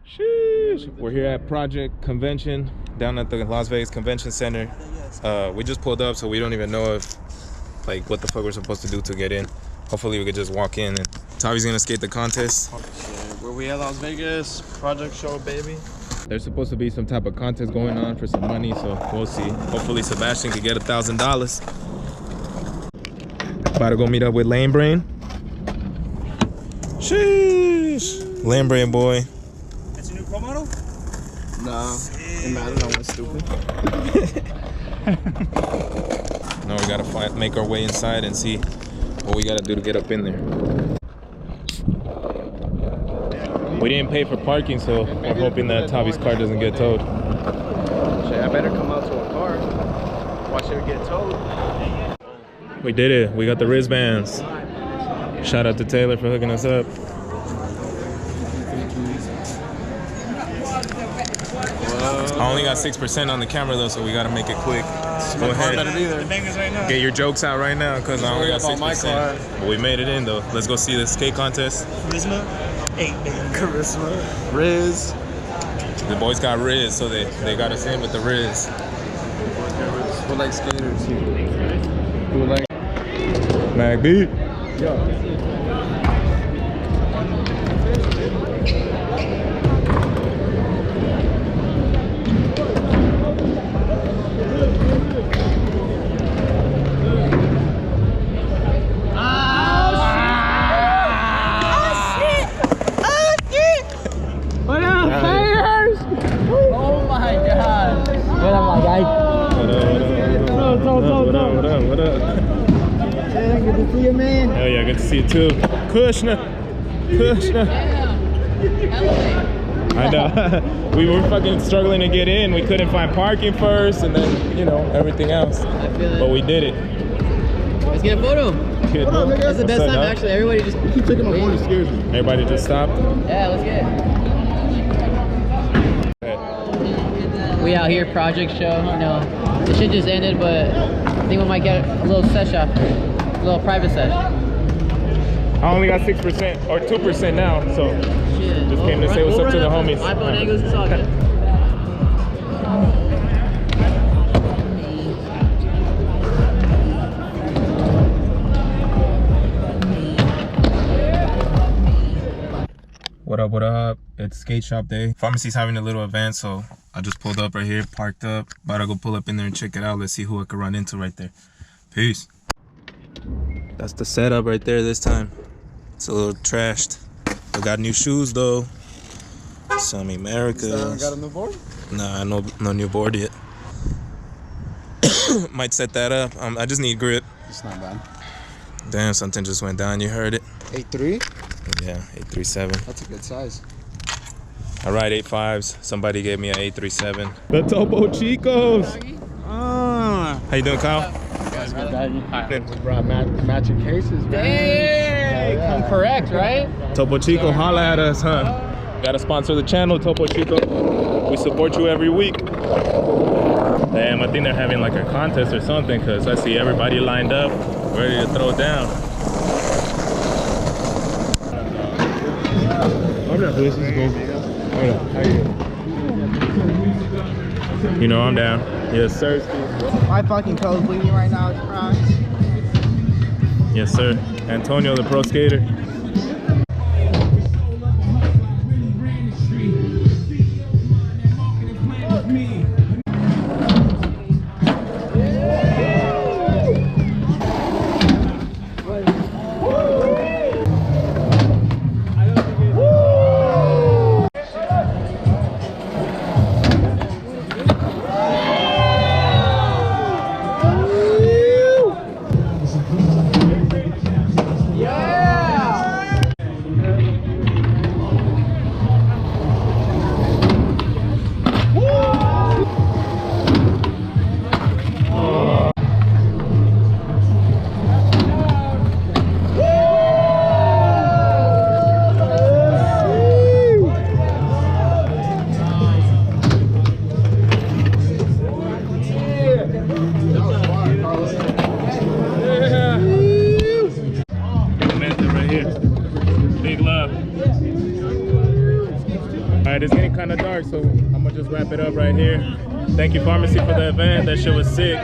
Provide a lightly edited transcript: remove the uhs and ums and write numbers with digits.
Sheesh. We're here at Project Convention down at the Las Vegas Convention Center. We just pulled up, so we don't even know if what the fuck we're supposed to do to get in. Hopefully we could just walk in and Tavi's gonna skate the contest. Where we at, Las Vegas project show, baby. There's supposed to be some type of contest going on for some money, so we'll see. Hopefully Sebastian could get $1,000. About to go meet up with Lane Brain. Sheesh. Lane Brain boy. That's a new pro model? No, it mattered. I was stupid. Now we gotta make our way inside and see what we gotta do to get up in there. We didn't pay for parking, so we're hoping that Tavi's car doesn't get towed. Shit, I better come out to a car. Watch it get towed. We did it. We got the wristbands. Shout out to Taylor for hooking us up. I only got 6% on the camera though, so we gotta make it quick. Go ahead. Get your jokes out right now, cause I only got 6%. But we made it in though. Let's go see the skate contest. Charisma? 8, baby. Charisma. Riz. The boys got Riz, so they got us in with the Riz. We're like skaters. We're like Mag B. Yo. What up? Hey, good to see you, man. Hell yeah, good to see you too. Kushner. I know. We were fucking struggling to get in. We couldn't find parking first, and then, you know, everything else. I feel it. But we did it. Let's get a photo. That's the best time, actually. Everybody just keep taking my phone. It scares me. Everybody just stopped? Yeah, let's get it. We out here, project show. You know, the shit just ended, but I think we might get a little sesh after, a little private sesh. I only got 6% or 2% now, so Shit. just came to say what's up to the homies. iPhone angles, it's all good. What up? It's skate shop day. Pharmacy's having a little event, so I just pulled up right here, parked up. About to go pull up in there and check it out. Let's see who I can run into right there. Peace. That's the setup right there this time. It's a little trashed. We got new shoes though. Some Americas. Got a new board? Nah, no new board yet. Might set that up. I just need grip. It's not bad. Damn, something just went down. You heard it? 8.3? Yeah, 837. That's a good size. All right, 8.5s. Somebody gave me an 837. The Topo Chicos. How you doing, Kyle? We brought matching cases, man. Hey, come correct, right? Topo Chico, holla at us, huh? Gotta sponsor the channel, Topo Chico. We support you every week. Damn, I think they're having like a contest or something, because I see everybody lined up, ready to throw it down. This is cool. You know I'm down. Yes, sir. My fucking toes bleeding right now. It's crying. Yes, sir. Antonio, the pro skater. right, it's getting kind of dark, so I'm gonna just wrap it up right here. Thank you, Pharmacy, for the event. That shit was sick.